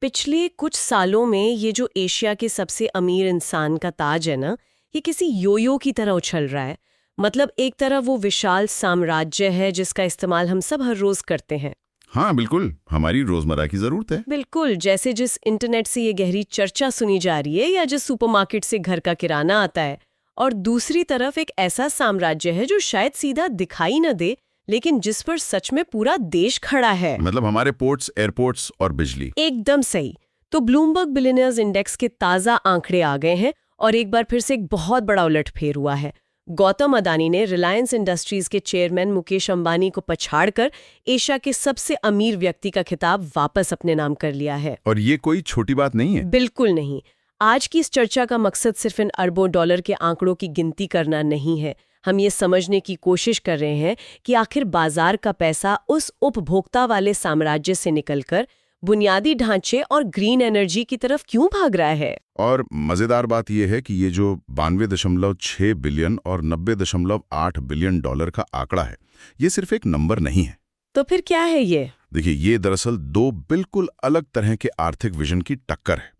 पिछले कुछ सालों में ये जो एशिया के सबसे अमीर इंसान का ताज है ना, ये किसी योयो की तरह उछल रहा है। मतलब एक तरह वो विशाल साम्राज्य है जिसका इस्तेमाल हम सब हर रोज करते हैं। हाँ बिल्कुल, हमारी रोजमर्रा की जरूरत है। बिल्कुल, जैसे जिस इंटरनेट से ये गहरी चर्चा सुनी जा रही है या जिस सुपरमार्केट से घर का किराना आता है। और दूसरी तरफ एक ऐसा साम्राज्य है जो शायद सीधा दिखाई न दे, लेकिन जिस पर सच में पूरा देश खड़ा है। मतलब हमारे पोर्ट्स, एयरपोर्ट्स और बिजली। एकदम सही। तो ब्लूमबर्ग बिलियनियर्स इंडेक्स के ताज़ा आंकड़े आ गए हैं और एक बार फिर से एक बहुत बड़ा उलटफेर हुआ है। गौतम अडानी ने रिलायंस इंडस्ट्रीज के चेयरमैन मुकेश अंबानी को पछाड़कर एशिया के सबसे अमीर व्यक्ति का खिताब वापस अपने नाम कर लिया है। और ये कोई छोटी बात नहीं है। बिल्कुल नहीं। आज की इस चर्चा का मकसद सिर्फ इन अरबों डॉलर के आंकड़ों की गिनती करना नहीं है। हम ये समझने की कोशिश कर रहे हैं कि आखिर बाजार का पैसा उस उपभोक्ता वाले साम्राज्य से निकलकर बुनियादी ढांचे और ग्रीन एनर्जी की तरफ क्यों भाग रहा है। और मजेदार बात यह है कि ये जो 92.6 बिलियन और 90.8 बिलियन डॉलर का आंकड़ा है, ये सिर्फ एक नंबर नहीं है। तो फिर क्या है ये? देखिए, ये दरअसल दो बिल्कुल अलग तरह के आर्थिक विजन की टक्कर है।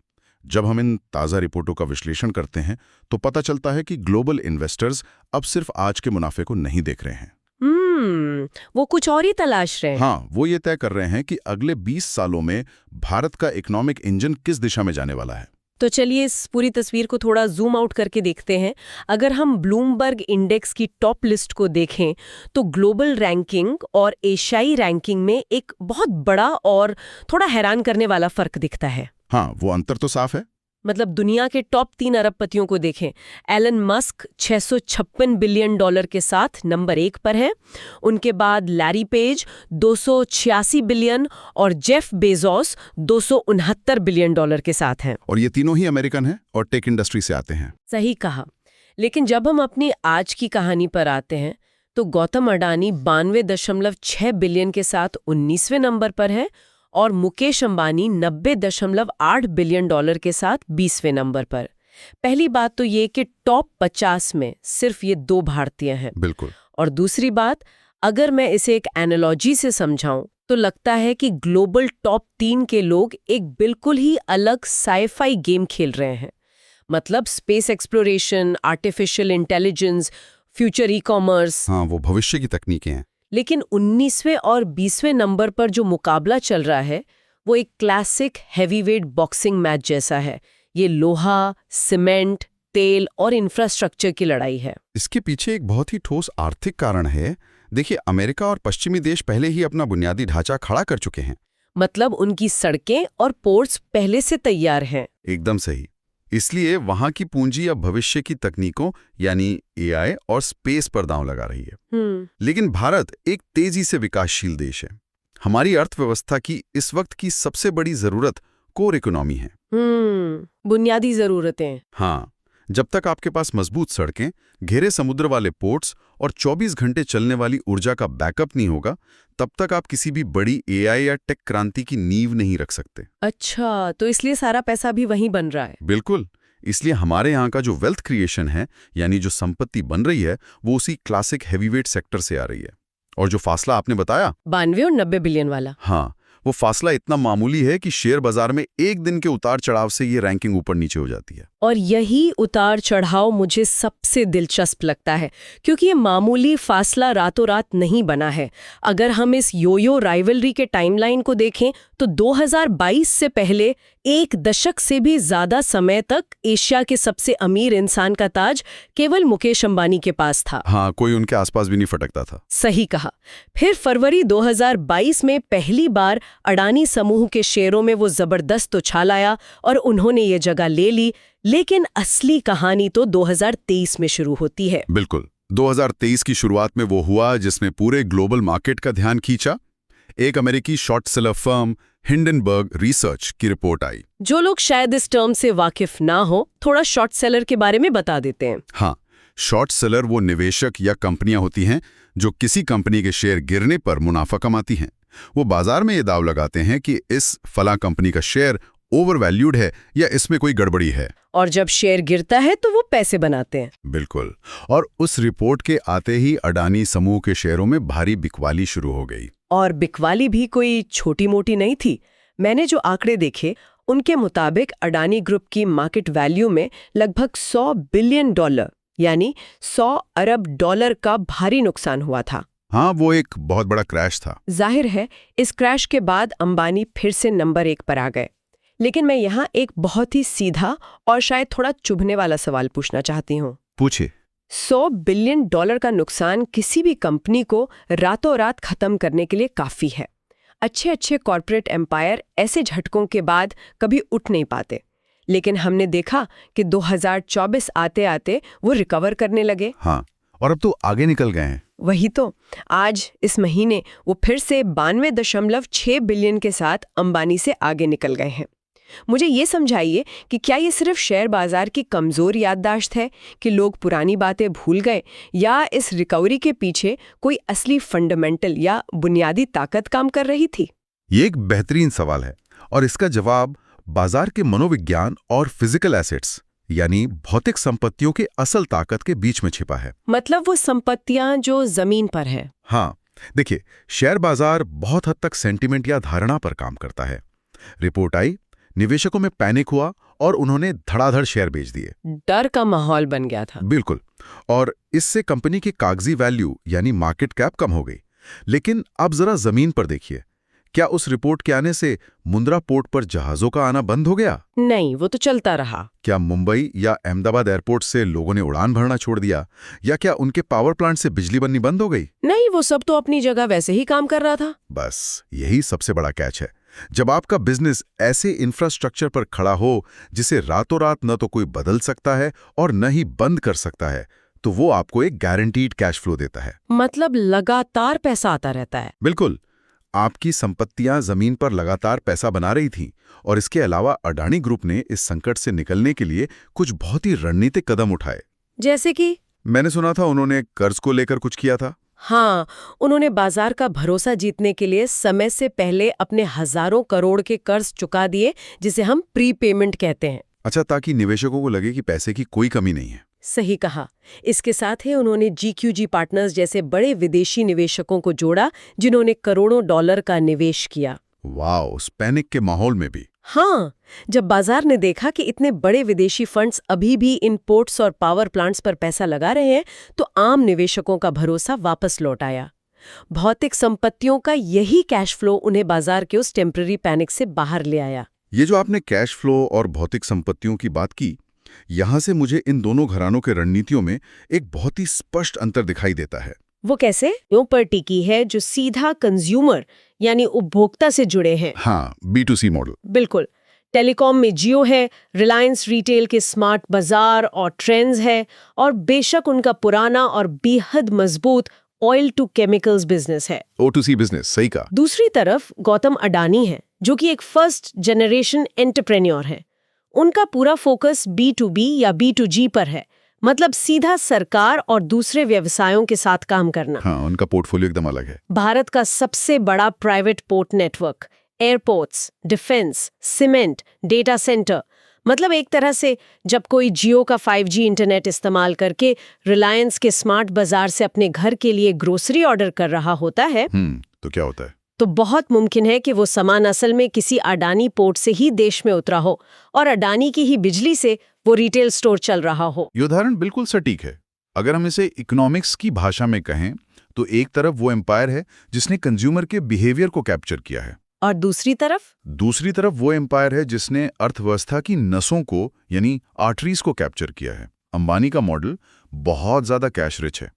जब हम इन ताज़ा रिपोर्टों का विश्लेषण करते हैं तो पता चलता है कि ग्लोबल इन्वेस्टर्स अब सिर्फ आज के मुनाफे को नहीं देख रहे हैं। वो कुछ और ही तलाश रहे हैं। हाँ, वो ये तय कर रहे हैं कि अगले 20 सालों में भारत का इकोनॉमिक इंजन किस दिशा में जाने वाला है। तो चलिए इस पूरी तस्वीर को थोड़ा जूम आउट करके देखते हैं। अगर हम ब्लूमबर्ग इंडेक्स की टॉप लिस्ट को देखें तो ग्लोबल रैंकिंग और एशियाई रैंकिंग में एक बहुत बड़ा और थोड़ा हैरान करने वाला फर्क दिखता है। हाँ, वो अंतर तो साफ है। मतलब दुनिया के टॉप 3 अरबपतियों को देखें। एलन मस्क 656 बिलियन डॉलर के साथ नंबर 1 पर है। उनके बाद लैरी पेज 286 बिलियन और जेफ बेजोस 269 बिलियन डॉलर के साथ हैं। और ये तीनों ही अमेरिकन हैं और टेक इंडस्ट्री से आते हैं। सही कहा। लेकिन जब हम अपनी आज की कहानी पर आते हैं तो गौतम अडानी 92.6 बिलियन के साथ 19वें नंबर पर है और मुकेश अंबानी 90.8 बिलियन डॉलर के साथ 20वें नंबर पर। पहली बात तो ये कि टॉप 50 में सिर्फ ये 2 भारतीय हैं। बिल्कुल। और दूसरी बात, अगर मैं इसे एक एनालॉजी से समझाऊं तो लगता है कि ग्लोबल टॉप 3 के लोग एक बिल्कुल ही अलग साइफाई गेम खेल रहे हैं। मतलब space exploration, artificial intelligence, future e-commerce. हाँ, वो भविष्य की तकनीकें हैं। लेकिन 19वें और 20वें नंबर पर जो मुकाबला चल रहा है वो एक क्लासिक हैवीवेट बॉक्सिंग मैच जैसा है। ये लोहा, सीमेंट, तेल और इंफ्रास्ट्रक्चर की लड़ाई है। इसके पीछे एक बहुत ही ठोस आर्थिक कारण है। देखिए, अमेरिका और पश्चिमी देश पहले ही अपना बुनियादी ढांचा खड़ा कर चुके हैं। मतलब उनकी सड़कें और पोर्ट्स पहले से तैयार हैं। एकदम सही। इसलिए वहां की पूंजी अब भविष्य की तकनीकों यानी एआई और स्पेस पर दांव लगा रही है। लेकिन भारत एक तेजी से विकासशील देश है। हमारी अर्थव्यवस्था की इस वक्त की सबसे बड़ी जरूरत कोर इकोनॉमी है। बुनियादी जरूरतें। हाँ, जब तक आपके पास मजबूत सड़कें, घेरे समुद्र वाले पोर्ट्स और 24 घंटे चलने वाली ऊर्जा का बैकअप नहीं होगा, तब तक आप किसी भी बड़ी एआई या टेक क्रांति की नींव नहीं रख सकते। अच्छा, तो इसलिए सारा पैसा भी वहीं बन रहा है। बिल्कुल। इसलिए हमारे यहाँ का जो वेल्थ क्रिएशन है, यानी जो संपत्ति बन रही है, वो उसी क्लासिक हैवीवेट सेक्टर से आ रही है। और जो फासला आपने बताया 92 और 90 बिलियन वाला, हाँ, वो फासला इतना मामूली है कि शेयर बाजार में एक दिन के उतार चढ़ाव से ये रैंकिंग ऊपर नीचे हो जाती है। और यही उतार चढ़ाव मुझे सबसे दिलचस्प लगता है, क्योंकि ये मामूली फासला रातों रात नहीं बना है। अगर हम इस योयो राइवलरी के टाइमलाइन को देखें तो 2022 से पहले 1 दशक से भी ज्यादा समय तक एशिया के सबसे अमीर इंसान का ताज केवल मुकेश अंबानी के पास था। हाँ, कोई उनके आसपास भी नहीं फटकता था। सही कहा। फिर फरवरी 2022 में पहली बार अडानी समूह के शेयरों में वो जबरदस्त उछाल आया और उन्होंने ये जगह ले ली। लेकिन असली कहानी तो 2023 में शुरू होती है। बिल्कुल। 2023 की शुरुआत में वो हुआ जिसमें पूरे ग्लोबल मार्केट का ध्यान खींचा। एक अमेरिकी short seller firm Hindenburg research की रिपोर्ट आई। जो लोग शायद इस टर्म से वाकिफ ना हो, थोड़ा शॉर्ट सेलर के बारे में बता देते हैं। हाँ, शॉर्ट सेलर वो निवेशक या कंपनियां होती हैं जो किसी कंपनी के शेयर गिरने पर मुनाफा कमाती हैं। वो बाजार में ये दाव लगाते हैं कि इस फला कंपनी का शेयर ओवर वैल्यूड है या इसमें कोई गड़बड़ी है। और जब शेयर गिरता है तो वो पैसे बनाते हैं। बिल्कुल। और उस रिपोर्ट के आते ही अडानी समूह के शेयरों में भारी बिकवाली शुरू हो गई। और बिकवाली भी कोई छोटी मोटी नहीं थी। मैंने जो आंकड़े देखे उनके मुताबिक अडानी ग्रुप की मार्केट वैल्यू में लगभग $100 बिलियन यानी $100 अरब का भारी नुकसान हुआ था। हाँ, वो एक बहुत बड़ा क्रैश था। जाहिर है इस क्रैश के बाद अंबानी फिर से नंबर 1 पर आ गए। लेकिन मैं यहाँ एक बहुत ही सीधा और शायद थोड़ा चुभने वाला सवाल पूछना चाहती हूँ। पूछे। $100 बिलियन का नुकसान किसी भी कंपनी को रातों रात खत्म करने के लिए काफी है। अच्छे कॉर्पोरेट एम्पायर ऐसे झटकों के बाद कभी उठ नहीं पाते। लेकिन हमने देखा कि 2024 आते आते वो रिकवर करने लगे। हाँ, और अब तो आगे निकल गए हैं। वही तो, आज इस महीने वो फिर से 92.6 बिलियन के साथ अंबानी से आगे निकल गए हैं। मुझे ये समझाइए कि क्या ये सिर्फ शेयर बाजार की कमजोर याददाश्त है कि लोग पुरानी बातें भूल गए, या इस रिकवरी के पीछे कोई असली फंडामेंटल या बुनियादी ताकत काम कर रही थी? ये एक बेहतरीन सवाल है और इसका जवाब बाजार के मनोविज्ञान और फिजिकल एसेट्स यानी भौतिक संपत्तियों के असल ताकत के बीच में छिपा है। मतलब वो संपत्तियां जो जमीन पर है। हाँ, देखिए, शेयर बाजार बहुत हद तक सेंटिमेंट या धारणा पर काम करता है। रिपोर्ट आई, निवेशकों में पैनिक हुआ और उन्होंने धड़ाधड़ शेयर बेच दिए। डर का माहौल बन गया था। बिल्कुल, और इससे कंपनी की कागजी वैल्यू यानी मार्केट कैप कम हो गई। लेकिन अब जरा जमीन पर देखिए, क्या उस रिपोर्ट के आने से मुंद्रा पोर्ट पर जहाजों का आना बंद हो गया? नहीं, वो तो चलता रहा। क्या मुंबई या अहमदाबाद एयरपोर्ट से लोगों ने उड़ान भरना छोड़ दिया, या क्या उनके पावर प्लांट से बिजली बननी बंद हो गई? नहीं, वो सब तो अपनी जगह वैसे ही काम कर रहा था। बस यही सबसे बड़ा कैच है। जब आपका बिजनेस ऐसे इंफ्रास्ट्रक्चर पर खड़ा हो जिसे रातों रात न तो कोई बदल सकता है और न ही बंद कर सकता है, तो वो आपको एक गारंटीड कैश फ्लो देता है। मतलब लगातार पैसा आता रहता है। बिल्कुल, आपकी संपत्तियां जमीन पर लगातार पैसा बना रही थीं, और इसके अलावा अडानी ग्रुप ने इस संकट से निकलने के लिए कुछ बहुत ही रणनीतिक कदम उठाए। जैसे कि? मैंने सुना था उन्होंने कर्ज को लेकर कुछ किया था। हाँ, उन्होंने बाजार का भरोसा जीतने के लिए समय से पहले अपने हजारों करोड़ के कर्ज चुका दिए, जिसे हम प्रीपेमेंट कहते हैं। अच्छा, ताकि निवेशकों को लगे कि पैसे की कोई कमी नहीं है। सही कहा। इसके साथ ही उन्होंने GQG पार्टनर्स जैसे बड़े विदेशी निवेशकों को जोड़ा, जिन्होंने करोड़ों डॉलर का निवेश किया। वाह, उस पैनिक के माहौल में भी। हाँ, जब बाजार ने देखा कि इतने बड़े विदेशी फंड्स अभी भी इन पोर्ट्स और पावर प्लांट्स पर पैसा लगा रहे हैं, तो आम निवेशकों का भरोसा वापस लौट आया। भौतिक संपत्तियों का यही कैश फ्लो उन्हें बाजार के उस टेम्पररी पैनिक से बाहर ले आया। ये जो आपने कैश फ्लो और भौतिक संपत्तियों की बात की, यहां से मुझे इन दोनों घरानों के रणनीतियों में एक बहुत ही स्पष्ट अंतर दिखाई देता है। वो कैसे? यूं पर टिकी है जो सीधा कंज्यूमर यानी उपभोक्ता से जुड़े हैं। हाँ, B2C मॉडल। बिल्कुल। टेलीकॉम में जियो है, रिलायंस रिटेल के स्मार्ट बाजार और ट्रेंड्स है, और बेशक उनका पुराना और बेहद मजबूत ऑयल टू केमिकल्स बिजनेस है, O2C बिजनेस। सही कहा। दूसरी तरफ गौतम अडानी है, जो कि एक फर्स्ट जनरेशन एंटरप्रेन्योर है। उनका पूरा फोकस B2B या B2G पर है, मतलब सीधा सरकार और दूसरे व्यवसायों के साथ काम करना। हाँ, उनका पोर्टफोलियो एकदम अलग है। भारत का सबसे बड़ा private port network, airports, defence, cement, data centre, मतलब एक तरह से जब कोई जियो का 5G इंटरनेट इस्तेमाल करके रिलायंस के स्मार्ट बाजार से अपने घर के लिए ग्रोसरी ऑर्डर कर रहा होता है, तो क्या होता है? तो बहुत मुमकिन है कि वो सामान असल में किसी अडानी पोर्ट से ही देश में उतरा हो और अडानी की ही बिजली से वो रिटेल स्टोर चल रहा हो। ये उदाहरण बिल्कुल सटीक है। अगर हम इसे इकोनॉमिक्स की भाषा में कहें, तो एक तरफ वो एम्पायर है जिसने कंज्यूमर के बिहेवियर को कैप्चर किया है, और दूसरी तरफ वो एम्पायर है जिसने अर्थव्यवस्था की नसों को यानी आर्टरीज को कैप्चर किया है। अंबानी का मॉडल बहुत ज्यादा कैश रिच है,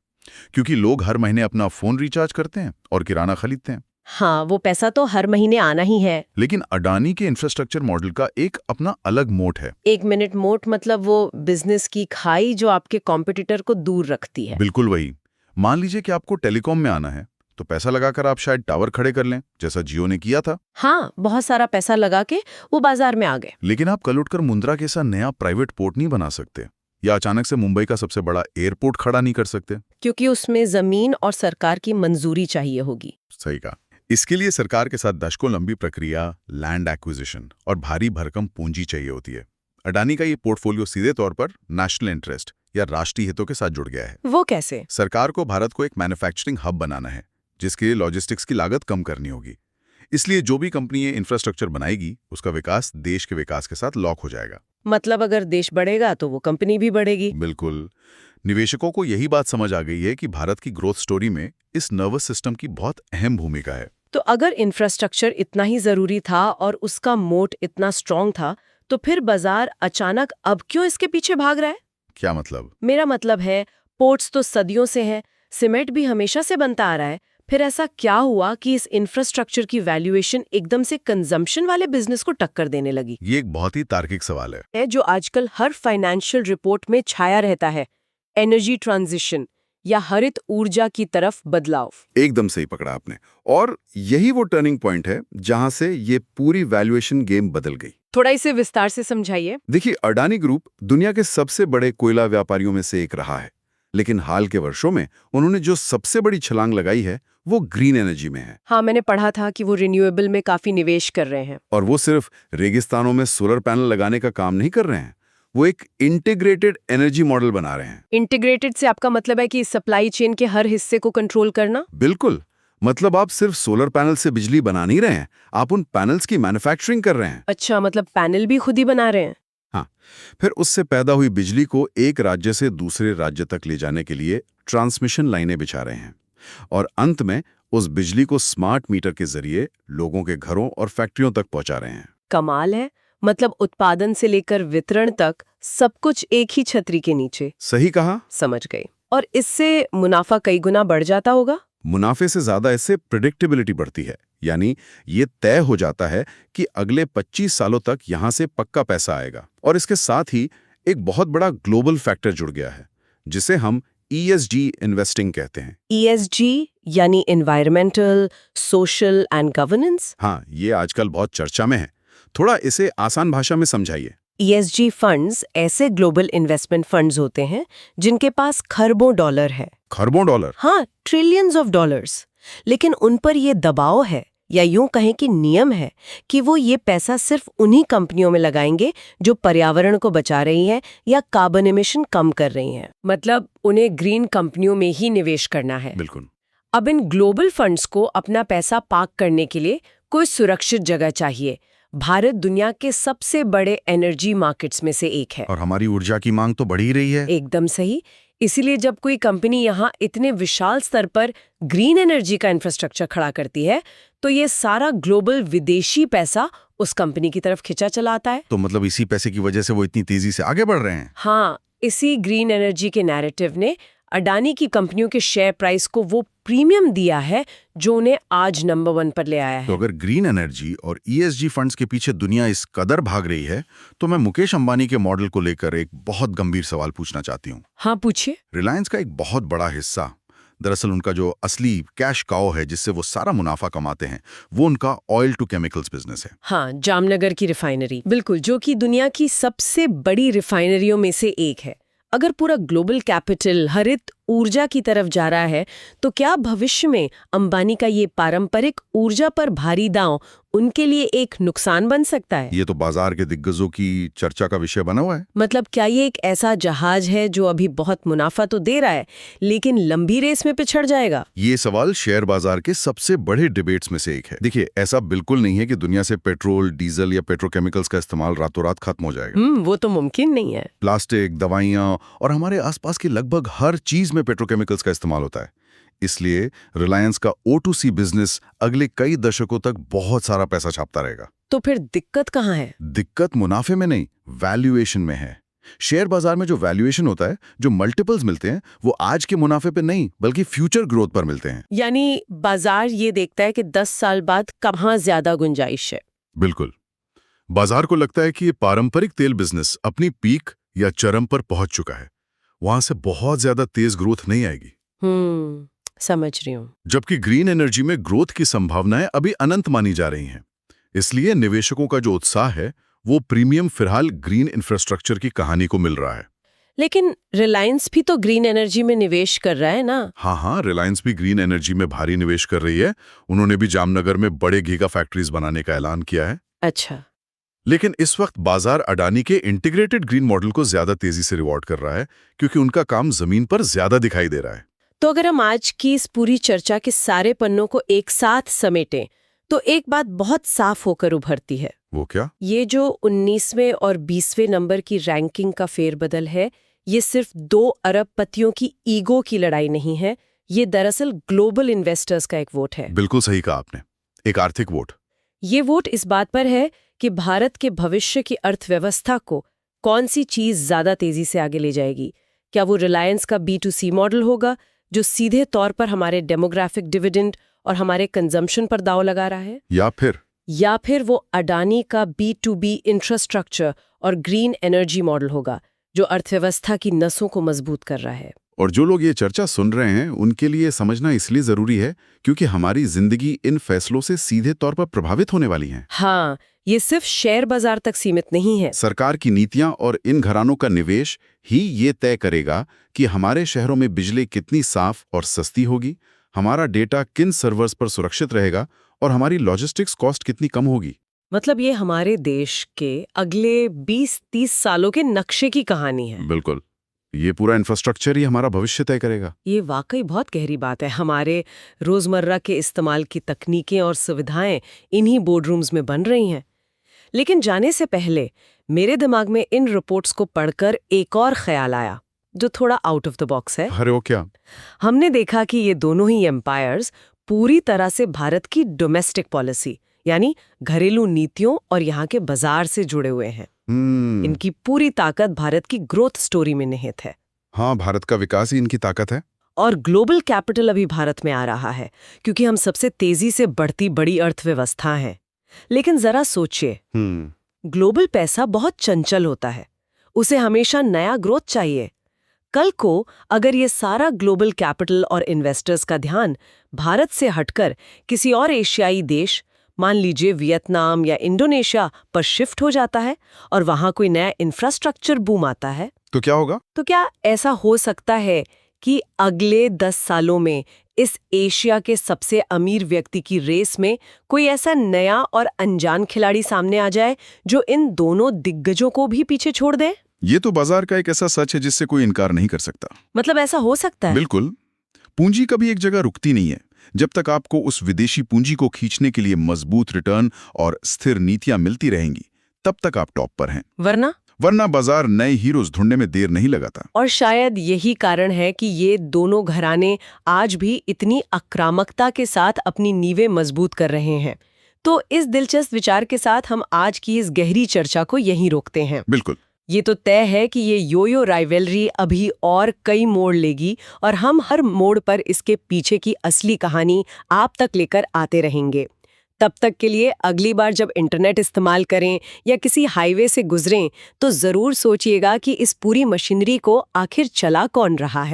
क्योंकि लोग हर महीने अपना फोन रिचार्ज करते हैं और किराना खरीदते हैं। हाँ, वो पैसा तो हर महीने आना ही है। लेकिन अडानी के इंफ्रास्ट्रक्चर मॉडल का एक अपना अलग मोट है। 1 मिनट मोट मतलब वो बिजनेस की खाई जो आपके कॉम्पिटिटर को दूर रखती है। बिल्कुल वही। मान लीजिए कि आपको टेलीकॉम में आना है, तो पैसा लगाकर आप शायद टावर खड़े कर लें, जैसा जियो ने किया था। हाँ, बहुत सारा पैसा लगा के वो बाजार में आ गए। लेकिन आप कल उठकर मुंद्रा के साथ नया प्राइवेट पोर्ट नहीं बना सकते, या अचानक से मुंबई का सबसे बड़ा एयरपोर्ट खड़ा नहीं कर सकते, क्योंकि उसमें जमीन और सरकार की मंजूरी चाहिए होगी। सही कहा। इसके लिए सरकार के साथ दशकों लंबी प्रक्रिया, लैंड एक्विजिशन और भारी भरकम पूंजी चाहिए होती है। अडानी का ये पोर्टफोलियो सीधे तौर पर नेशनल इंटरेस्ट या राष्ट्रीय हितों के साथ जुड़ गया है। वो कैसे? सरकार को भारत को एक मैन्युफैक्चरिंग हब बनाना है, जिसके लिए लॉजिस्टिक्स की लागत कम करनी होगी। इसलिए जो भी कंपनी ये इंफ्रास्ट्रक्चर बनाएगी उसका विकास देश के विकास के साथ लॉक हो जाएगा। मतलब अगर देश बढ़ेगा तो वो कंपनी भी बढ़ेगी। बिल्कुल। निवेशकों को यही बात समझ आ गई है कि भारत की ग्रोथ स्टोरी में इस नर्वस सिस्टम की बहुत अहम भूमिका है। तो अगर इंफ्रास्ट्रक्चर इतना ही जरूरी था और उसका मोट इतना स्ट्रांग था, तो फिर बाजार अचानक अब क्यों इसके पीछे भाग रहा है? क्या मतलब? मेरा मतलब है, पोर्ट्स तो सदियों से हैं, सीमेंट भी हमेशा से बनता आ रहा है, फिर ऐसा क्या हुआ कि इस इंफ्रास्ट्रक्चर की वैल्यूएशन एकदम से कंजम्पशन वाले बिजनेस को टक्कर देने लगी? ये एक बहुत ही तार्किक सवाल है। जो आजकल हर फाइनेंशियल रिपोर्ट में छाया रहता है, एनर्जी ट्रांजिशन या हरित ऊर्जा की तरफ बदलाव। एकदम सही पकड़ा आपने, और यही वो टर्निंग पॉइंट है जहां से ये पूरी वैल्यूएशन गेम बदल गई। थोड़ा इसे विस्तार से समझाइए। देखिए, अडानी ग्रुप दुनिया के सबसे बड़े कोयला व्यापारियों में से एक रहा है, लेकिन हाल के वर्षों में उन्होंने जो सबसे बड़ी छलांग लगाई है वो ग्रीन एनर्जी में है। हाँ, मैंने पढ़ा था कि वो रिन्यूएबल में काफी निवेश कर रहे हैं। और वो सिर्फ रेगिस्तानों में सोलर पैनल लगाने का काम नहीं कर रहे हैं, वो एक इंटीग्रेटेड एनर्जी मॉडल बना रहे हैं। इंटीग्रेटेड से आपका मतलब है कि सप्लाई चेन के हर हिस्से को कंट्रोल करना? बिल्कुल। मतलब आप सिर्फ सोलर पैनल से बिजली बना नहीं रहे हैं, आप उन पैनल्स की मैन्युफैक्चरिंग कर रहे हैं। अच्छा, मतलब पैनल भी खुद ही बना रहे हैं? हाँ, फिर उससे पैदा हुई बिजली को एक राज्य से दूसरे राज्य तक ले जाने के लिए ट्रांसमिशन लाइनें बिछा रहे हैं, और अंत में उस बिजली को स्मार्ट मीटर के जरिए लोगों के घरों और फैक्ट्रियों तक पहुंचा रहे हैं। कमाल है। मतलब उत्पादन से लेकर वितरण तक सब कुछ एक ही छतरी के नीचे। सही कहा। समझ गई। और इससे मुनाफा कई गुना बढ़ जाता होगा? मुनाफे से ज्यादा इससे प्रेडिक्टेबिलिटी बढ़ती है, यानी ये तय हो जाता है कि अगले 25 सालों तक यहां से पक्का पैसा आएगा। और इसके साथ ही एक बहुत बड़ा ग्लोबल फैक्टर जुड़ गया है, जिसे हम ESG इन्वेस्टिंग कहते हैं। ESG यानी एनवायरमेंटल, सोशल एंड गवर्नेंस? हाँ, ये आजकल बहुत चर्चा में है। थोड़ा इसे आसान भाषा में समझाइए। ESG फंड्स ऐसे ग्लोबल इन्वेस्टमेंट फंड्स होते हैं जिनके पास खरबों डॉलर है। खरबों डॉलर? हाँ, ट्रिलियंस ऑफ डॉलर्स। लेकिन उन पर ये दबाव है, या यूं कहें कि नियम है, कि वो ये पैसा सिर्फ उन्हीं कंपनियों में लगाएंगे जो पर्यावरण को बचा रही हैं या कार्बन एमिशन कम कर रही हैं। मतलब उन्हें ग्रीन कंपनियों में ही निवेश करना है। बिल्कुल। अब इन ग्लोबल फंड्स को अपना पैसा पार्क करने के लिए कोई सुरक्षित जगह चाहिए। भारत दुनिया के सबसे बड़े एनर्जी मार्केट्स में से एक है, और हमारी ऊर्जा की मांग तो बढ़ ही रही है। एकदम सही। इसीलिए जब कोई कंपनी यहाँ इतने विशाल स्तर पर ग्रीन एनर्जी का इंफ्रास्ट्रक्चर खड़ा करती है, तो ये सारा ग्लोबल विदेशी पैसा उस कंपनी की तरफ खिंचा चला आता है। तो मतलब इसी पैसे की वजह से वो इतनी तेजी से आगे बढ़ रहे हैं। हाँ, इसी ग्रीन एनर्जी के नैरेटिव ने अडानी की कंपनियों के शेयर प्राइस को वो प्रीमियम दिया है जो उन्हें आज नंबर 1 पर ले आया है। तो अगर ग्रीन एनर्जी और ESG फंड्स के पीछे दुनिया इस कदर भाग रही है, तो मैं मुकेश अंबानी के मॉडल को लेकर एक बहुत गंभीर सवाल पूछना चाहती हूँ। हाँ, पूछिए। रिलायंस का एक बहुत बड़ा हिस्सा, दरअसल उनका जो असली कैश काउ है जिससे वो सारा मुनाफा कमाते हैं, वो उनका ऑयल टू केमिकल्स बिजनेस है। हाँ, जामनगर की रिफाइनरी, बिल्कुल, जो कि दुनिया की सबसे बड़ी रिफाइनरियों में से एक है। अगर पूरा ग्लोबल कैपिटल हरित ऊर्जा की तरफ जा रहा है, तो क्या भविष्य में अंबानी का ये पारंपरिक ऊर्जा पर भारी दांव उनके लिए एक नुकसान बन सकता है? ये तो बाजार के दिग्गजों की चर्चा का विषय बना हुआ है। मतलब क्या ये एक ऐसा जहाज है जो अभी बहुत मुनाफा तो दे रहा है, लेकिन लंबी रेस में पिछड़ जाएगा? ये सवाल शेयर बाजार के सबसे बड़े डिबेट्स में से एक है। देखिए, ऐसा बिल्कुल नहीं है कि दुनिया से पेट्रोल, डीजल या पेट्रोकेमिकल्स का इस्तेमाल रातों रात खत्म हो जाएगा। वो तो मुमकिन नहीं है। प्लास्टिक, दवाइयां और हमारे आसपास की लगभग हर चीज में पेट्रोकेमिकल्स का इस्तेमाल होता है। इसलिए रिलायंस का O2C बिजनेस अगले कई दशकों तक बहुत सारा पैसा छापता रहेगा। तो फिर दिक्कत कहाँ है? दिक्कत मुनाफे में नहीं, वैल्यूएशन में है। शेयर बाजार में जो वैल्यूएशन होता है, जो मल्टीपल्स मिलते हैं, वो आज के मुनाफे पे नहीं बल्कि फ्यूचर ग्रोथ पर मिलते हैं। यानी बाजार ये देखता है कि 10 साल बाद कहाँ ज्यादा गुंजाइश है। बिल्कुल। बाजार को लगता है कि ये पारंपरिक तेल बिजनेस अपनी पीक या चरम पर पहुंच चुका है, वहां से बहुत ज्यादा तेज ग्रोथ नहीं आएगी। समझ रही हूँ। जबकि ग्रीन एनर्जी में ग्रोथ की संभावनाएं अभी अनंत मानी जा रही हैं। इसलिए निवेशकों का जो उत्साह है, वो प्रीमियम फिलहाल ग्रीन इंफ्रास्ट्रक्चर की कहानी को मिल रहा है। लेकिन रिलायंस भी तो ग्रीन एनर्जी में निवेश कर रहा है ना? हाँ, रिलायंस भी ग्रीन एनर्जी में भारी निवेश कर रही है। उन्होंने भी जामनगर में बड़े गीगा फैक्ट्रीज बनाने का ऐलान किया है। अच्छा। लेकिन इस वक्त बाजार अडानी के इंटीग्रेटेड ग्रीन मॉडल को ज्यादा तेजी से रिवॉर्ड कर रहा है, क्योंकि उनका काम जमीन पर ज्यादा दिखाई दे रहा है। तो अगर हम आज की इस पूरी चर्चा के सारे पन्नों को एक साथ समेटें, तो एक बात बहुत साफ होकर उभरती है। वो क्या? ये जो 19वें और 20वें नंबर की रैंकिंग का फेरबदल है, ये सिर्फ 2 अरबपतियों की ईगो की लड़ाई नहीं है, ये दरअसल ग्लोबल इन्वेस्टर्स का एक वोट है। बिल्कुल सही कहा आपने, एक आर्थिक वोट। ये वोट इस बात पर है कि भारत के भविष्य की अर्थव्यवस्था को कौन सी चीज ज्यादा तेजी से आगे ले जाएगी। क्या वो रिलायंस का B2C मॉडल होगा जो सीधे तौर पर हमारे डेमोग्राफिक डिविडेंड और हमारे कंजम्पशन पर दांव लगा रहा है, या फिर वो अडानी का B2B इंफ्रास्ट्रक्चर और ग्रीन एनर्जी मॉडल होगा जो अर्थव्यवस्था की नसों को मजबूत कर रहा है। और जो लोग ये चर्चा सुन रहे हैं उनके लिए समझना इसलिए जरूरी है क्योंकि हमारी जिंदगी इन फैसलों से सीधे तौर पर प्रभावित होने वाली है। हाँ, ये सिर्फ शेयर बाजार तक सीमित नहीं है। सरकार की नीतियां और इन घरानों का निवेश ही ये तय करेगा कि हमारे शहरों में बिजली कितनी साफ और सस्ती होगी, हमारा डेटा किन सर्वर्स पर सुरक्षित रहेगा और हमारी लॉजिस्टिक्स कॉस्ट कितनी कम होगी। मतलब ये हमारे देश के अगले 20-30 सालों के नक्शे की कहानी है। बिल्कुल, ये पूरा इंफ्रास्ट्रक्चर ही हमारा भविष्य तय करेगा। ये वाकई बहुत गहरी बात है। हमारे रोजमर्रा के इस्तेमाल की तकनीकें और सुविधाएं इन्हीं बोर्डरूम्स में बन रही हैं। लेकिन जाने से पहले मेरे दिमाग में इन रिपोर्ट्स को पढ़कर एक और ख्याल आया जो थोड़ा आउट ऑफ द बॉक्स है। अरे वो क्या? हमने देखा कि ये दोनों ही एम्पायर्स पूरी तरह से भारत की डोमेस्टिक पॉलिसी यानी घरेलू नीतियों और यहाँ के बाजार से जुड़े हुए हैं। इनकी पूरी ताकत भारत की ग्रोथ स्टोरी में निहित है। हाँ, भारत का विकास ही इनकी ताकत है। और ग्लोबल कैपिटल अभी भारत में आ रहा है क्योंकि हम सबसे तेजी से बढ़ती बड़ी अर्थव्यवस्था हैं। लेकिन जरा सोचिए, ग्लोबल पैसा बहुत चंचल होता है, उसे हमेशा नया ग्रोथ चाहिए। कल को अगर ये सारा ग्लोबल कैपिटल और इन्वेस्टर्स का ध्यान भारत से हटकर किसी और एशियाई देश, मान लीजिए वियतनाम या इंडोनेशिया पर शिफ्ट हो जाता है और वहां कोई नया इंफ्रास्ट्रक्चर बूम आता है, तो क्या होगा? तो क्या ऐसा हो सकता है कि अगले 10 सालों में इस एशिया के सबसे अमीर व्यक्ति की रेस में कोई ऐसा नया और अनजान खिलाड़ी सामने आ जाए जो इन दोनों दिग्गजों को भी पीछे छोड़ दे? ये तो बाजार का एक ऐसा सच है जिससे कोई इनकार नहीं कर सकता। मतलब ऐसा हो सकता है? बिल्कुल। पूंजी कभी एक जगह रुकती नहीं है। जब तक आपको उस विदेशी पूंजी को खींचने के लिए मजबूत रिटर्न और स्थिर नीतियां मिलती रहेंगी, तब तक आप टॉप पर हैं। वरना बाजार नए हीरोज ढूंढने में देर नहीं लगाता। और शायद यही कारण है कि ये दोनों घराने आज भी इतनी आक्रामकता के साथ अपनी नींवें मजबूत कर रहे हैं। तो इस दिलचस्प विचार के साथ हम आज की इस गहरी चर्चा को यहीं रोकते हैं। बिल्कुल। ये तो तय है कि ये योयो राइवलरी अभी और कई मोड़ लेगी और हम हर मोड़ पर इसके पीछे की असली कहानी आप तक लेकर आते रहेंगे। तब तक के लिए अगली बार जब इंटरनेट इस्तेमाल करें या किसी हाईवे से गुजरें तो जरूर सोचिएगा कि इस पूरी मशीनरी को आखिर चला कौन रहा है।